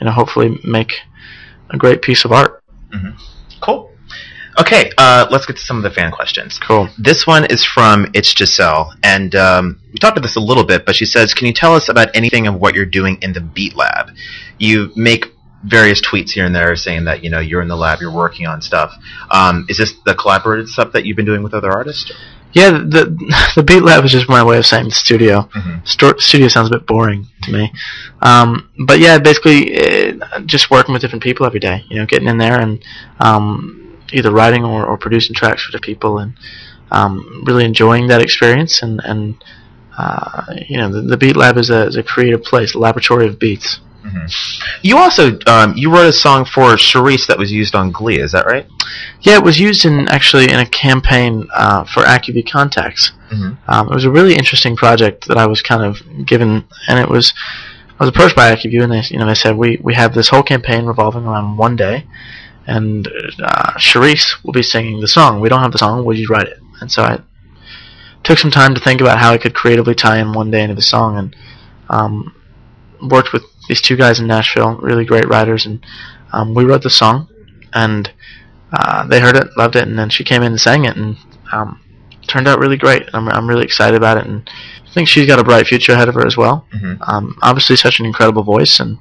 hopefully make a great piece of art. Mm-hmm. Cool. Okay, let's get to some of the fan questions. Cool. This one is from It's Giselle, and we talked about this a little bit, but she says, can you tell us about anything of what you're doing in the Beat Lab? You make various tweets here and there saying that, you're in the lab, you're working on stuff. Is this the collaborative stuff that you've been doing with other artists? Yeah, the Beat Lab is just my way of saying the studio. Mm-hmm. Studio sounds a bit boring to me. But yeah, basically just working with different people every day, getting in there and either writing or producing tracks for the people, and really enjoying that experience. And the Beat Lab is a creative place, a laboratory of beats. Mm-hmm. You also you wrote a song for Charisse that was used on Glee, is that right? Yeah, it was used in a campaign for AccuView Contacts. Mm-hmm. It was a really interesting project that I was kind of given, and I was approached by AccuView, and they said we have this whole campaign revolving around one day, and Charisse will be singing the song. We don't have the song. Would you write it? And so I took some time to think about how I could creatively tie in one day into the song, and worked with these two guys in Nashville, really great writers, and we wrote the song, and they heard it, loved it, and then she came in and sang it, and turned out really great. I'm really excited about it, and I think she's got a bright future ahead of her as well. Mm-hmm. Obviously, such an incredible voice, and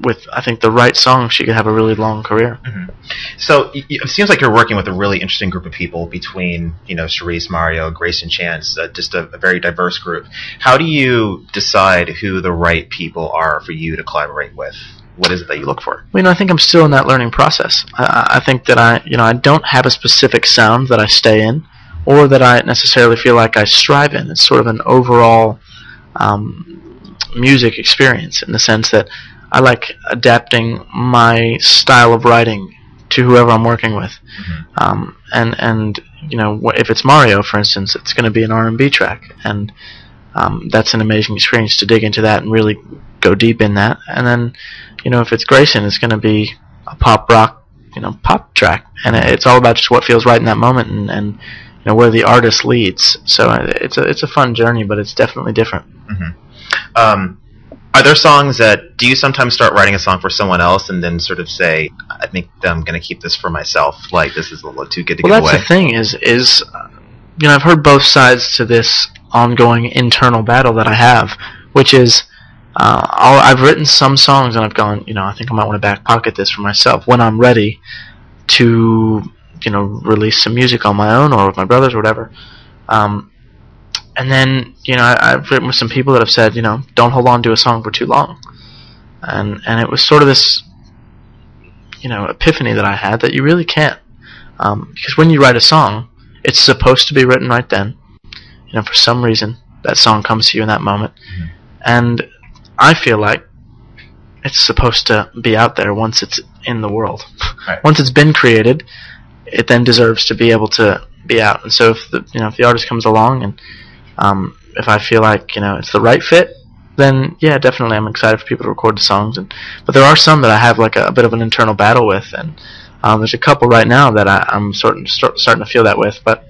with I think the right song, she could have a really long career. Mm-hmm. So it seems like you're working with a really interesting group of people between Charisse, Mario, Grace, and Chance, just a very diverse group. How do you decide who the right people are for you to collaborate with? What is it that you look for? Well, I think I'm still in that learning process. I think that I don't have a specific sound that I stay in, or that I necessarily feel like I strive in. It's sort of an overall music experience, in the sense that I like adapting my style of writing to whoever I'm working with. Mm-hmm. And if it's Mario, for instance, it's going to be an R&B track, and that's an amazing experience to dig into that and really go deep in that. And then if it's Grayson, it's going to be a pop rock pop track, and it's all about just what feels right in that moment, and where the artist leads. So it's a fun journey, but it's definitely different. Mm-hmm. Are there songs that, do you sometimes start writing a song for someone else and then sort of say, I think I'm going to keep this for myself, like this is a little too good to give away? Well, that's the thing is I've heard both sides to this ongoing internal battle that I have, which is I've written some songs and I've gone, I think I might want to back pocket this for myself when I'm ready to release some music on my own or with my brothers or whatever. And then, I've written with some people that have said, don't hold on to a song for too long. And it was sort of this, epiphany that I had that you really can't. Because when you write a song, it's supposed to be written right then. For some reason, that song comes to you in that moment. Mm-hmm. And I feel like it's supposed to be out there once it's in the world. Right. Once it's been created, it then deserves to be able to be out. And so if the artist comes along and if I feel like it's the right fit, then yeah, definitely I'm excited for people to record the songs. But there are some that I have like a bit of an internal battle with, and there's a couple right now that I'm starting to feel that with. But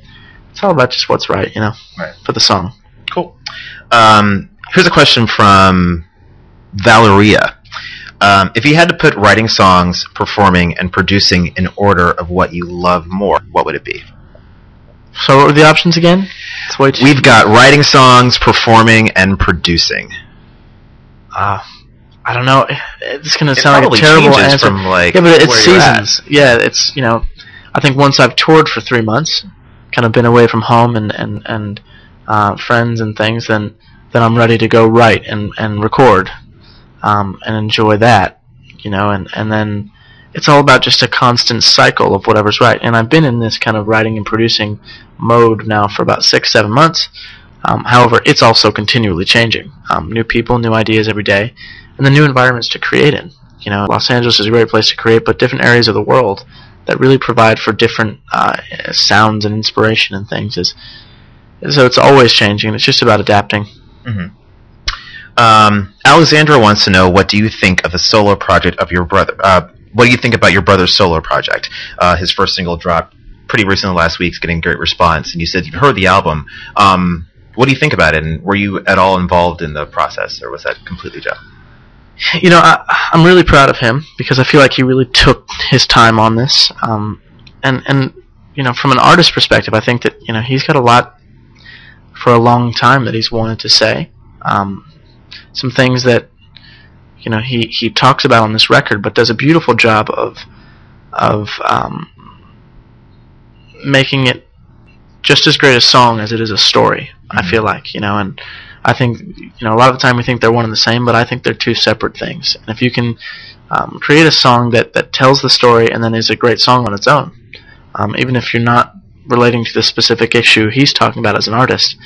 it's all about just what's right, right, for the song. Cool. Here's a question from Valeria. If you had to put writing songs, performing, and producing in order of what you love more, what would it be? So what were the options again? We've got writing songs, performing, and producing. I don't know. It's going to sound like a terrible answer. From, like, yeah, but it's seasons. Yeah, it's I think once I've toured for 3 months, kind of been away from home and friends and things, then I'm ready to go write and record, and enjoy that, and then it's all about just a constant cycle of whatever's right. And I've been in this kind of writing and producing mode now for about 6-7 months. However, it's also continually changing. New people, new ideas every day, and the new environments to create in. Los Angeles is a great place to create, but different areas of the world that really provide for different sounds and inspiration and things. So it's always changing. It's just about adapting. Mm-hmm. Alexandra wants to know, what do you think of the solo project of your brother? What do you think about your brother's solo project? His first single dropped pretty recently last week. It's getting great response. And you said you've heard the album. What do you think about it? And were you at all involved in the process, or was that completely Joe? I'm really proud of him because I feel like he really took his time on this. And from an artist perspective, I think that he's got a lot for a long time that he's wanted to say. Some things that he talks about on this record, but does a beautiful job of making it just as great a song as it is a story. I feel like, and I think a lot of the time we think they're one and the same, but I think they're two separate things. And if you can create a song that tells the story and then is a great song on its own, even if you're not relating to the specific issue he's talking about as an artist,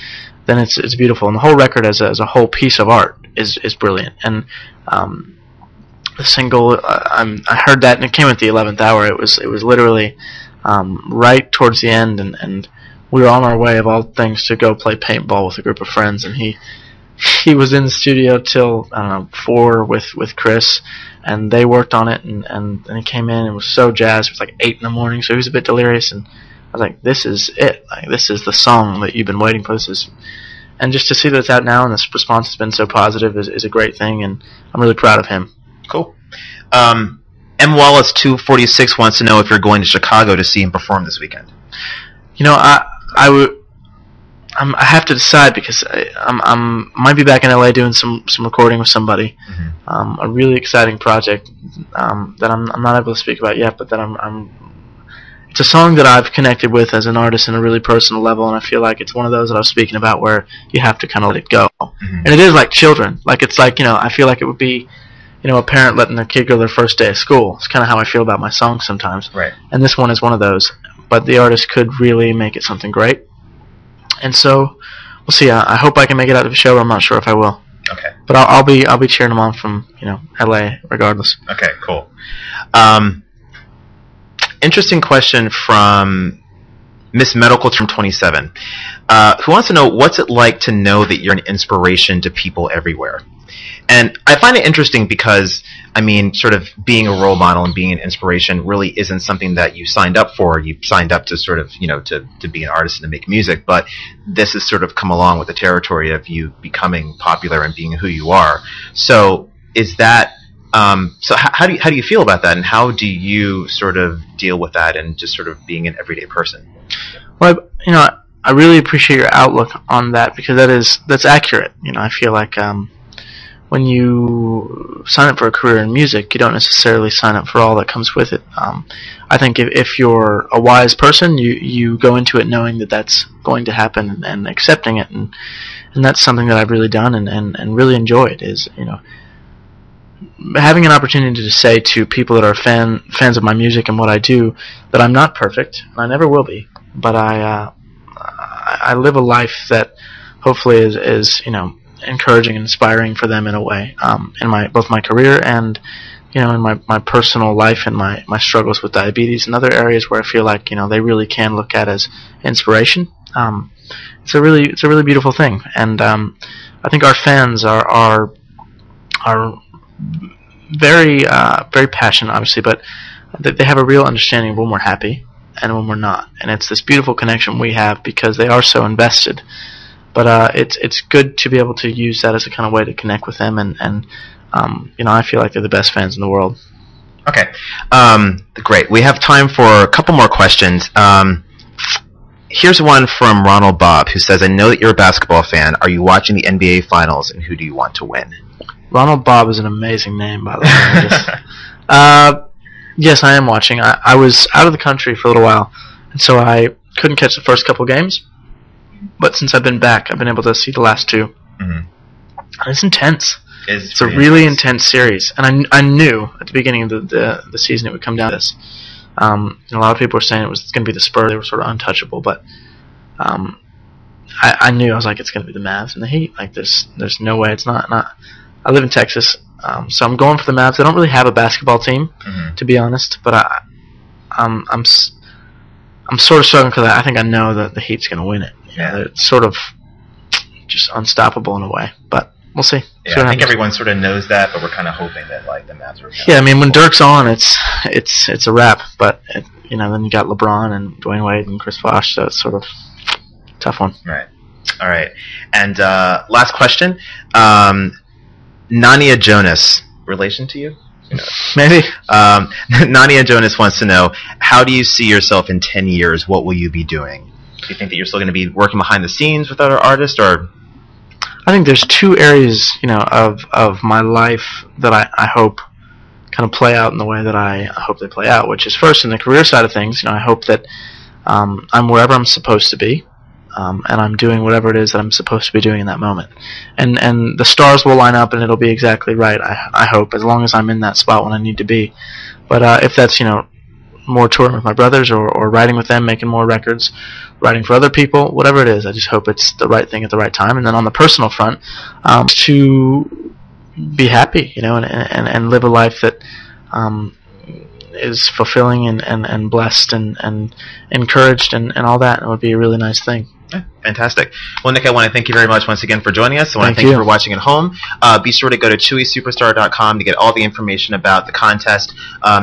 then it's beautiful. And the whole record as a whole piece of art is brilliant. And the single, I heard that, and it came at the 11th hour. It was literally right towards the end, and we were on our way of all things to go play paintball with a group of friends, and he was in the studio till 4 with Chris, and they worked on it, and he came in and was so jazzed. It was like 8 in the morning, so he was a bit delirious, and I was like, this is it. Like, this is the song that you've been waiting for. And just to see that it's out now and this response has been so positive is a great thing, and I'm really proud of him. Cool. M. Wallace 246 wants to know if you're going to Chicago to see him perform this weekend. I have to decide because I might be back in LA doing some recording with somebody. Mm-hmm. A really exciting project that I'm not able to speak about yet, but that it's a song that I've connected with as an artist on a really personal level, and I feel like it's one of those that I was speaking about where you have to kind of let it go. Mm-hmm. And it is like children. Like it's like I feel like it would be a parent letting their kid go their first day of school. It's kind of how I feel about my songs sometimes. Right. And this one is one of those. But the artist could really make it something great. And so we'll see. I hope I can make it out to the show. I'm not sure if I will. Okay. But I'll be cheering him on from LA regardless. Okay. Cool. Interesting question from Miss Medical Term 27, who wants to know what's it like to know that you're an inspiration to people everywhere. And I find it interesting because, sort of being a role model and being an inspiration really isn't something that you signed up for. You signed up to sort of, to be an artist and to make music, but this has sort of come along with the territory of you becoming popular and being who you are. So is that, so how do you feel about that, and how do you sort of deal with that and just sort of being an everyday person? Well, I really appreciate your outlook on that because that's accurate. I feel like, when you sign up for a career in music, you don't necessarily sign up for all that comes with it. I think if you're a wise person, you go into it knowing that that's going to happen and accepting it, and that's something that I've really done and really enjoyed is having an opportunity to say to people that are fans of my music and what I do that I'm not perfect, and I never will be, but I live a life that hopefully is encouraging and inspiring for them in a way, in both my career and in my personal life and my struggles with diabetes and other areas where I feel like they really can look at as inspiration. It's a really beautiful thing, and I think our fans are very very passionate, obviously, but they have a real understanding of when we're happy and when we're not, and it's this beautiful connection we have because they are so invested. But it's good to be able to use that as a kind of way to connect with them, and I feel like they're the best fans in the world. Okay, great. We have time for a couple more questions. Here's one from Ronald Bob, who says, I know that you're a basketball fan. Are you watching the NBA Finals, and who do you want to win? Ronald Bob is an amazing name, by the way. Yes, I am watching. I was out of the country for a little while, and so I couldn't catch the first couple games. But since I've been back, I've been able to see the last two. Mm-hmm. And it's intense. It's a really intense series. And I knew at the beginning of the season it would come down to this. A lot of people were saying it was going to be the Spurs. They were sort of untouchable. But I knew. I was like, it's going to be the Mavs and the Heat. Like, there's no way it's not. I live in Texas, so I'm going for the Mavs. I don't really have a basketball team, to be honest. But I'm sort of struggling because I think I know that the Heat's going to win it. Yeah, it's sort of just unstoppable in a way, but we'll see. Yeah, I think everyone sort of knows that, but we're kind of hoping that like the Mavs are. Yeah, when Dirk's on, it's a wrap. But then you got LeBron and Dwayne Wade and Chris Bosh, so it's sort of a tough one. Right. All right. And last question, Nania Jonas relation to you? Maybe. Nadia Jonas wants to know, how do you see yourself in 10 years? What will you be doing? Do you think that you're still going to be working behind the scenes with other artists, or? I think there's two areas, of my life that I hope kind of play out in the way that I hope they play out, which is first in the career side of things. I hope that I'm wherever I'm supposed to be, and I'm doing whatever it is that I'm supposed to be doing in that moment. And the stars will line up and it'll be exactly right, I hope, as long as I'm in that spot when I need to be. But if that's, more touring with my brothers or writing with them, making more records, writing for other people, whatever it is, I just hope it's the right thing at the right time. And then on the personal front, to be happy, and live a life that is fulfilling and blessed and encouraged and all that. It would be a really nice thing. Yeah, fantastic. Well, Nick, I want to thank you very much once again for joining us. I want to thank you for watching at home. Be sure to go to chewysuperstar.com to get all the information about the contest.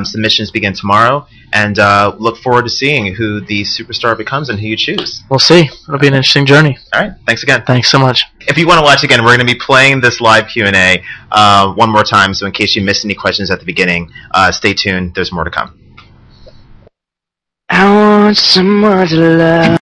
Submissions begin tomorrow, and look forward to seeing who the superstar becomes and who you choose. We'll see. It'll be an interesting journey. All right. Thanks again. Thanks so much. If you want to watch again, we're going to be playing this live Q&A one more time, so in case you missed any questions at the beginning, stay tuned. There's more to come. I want someone to love.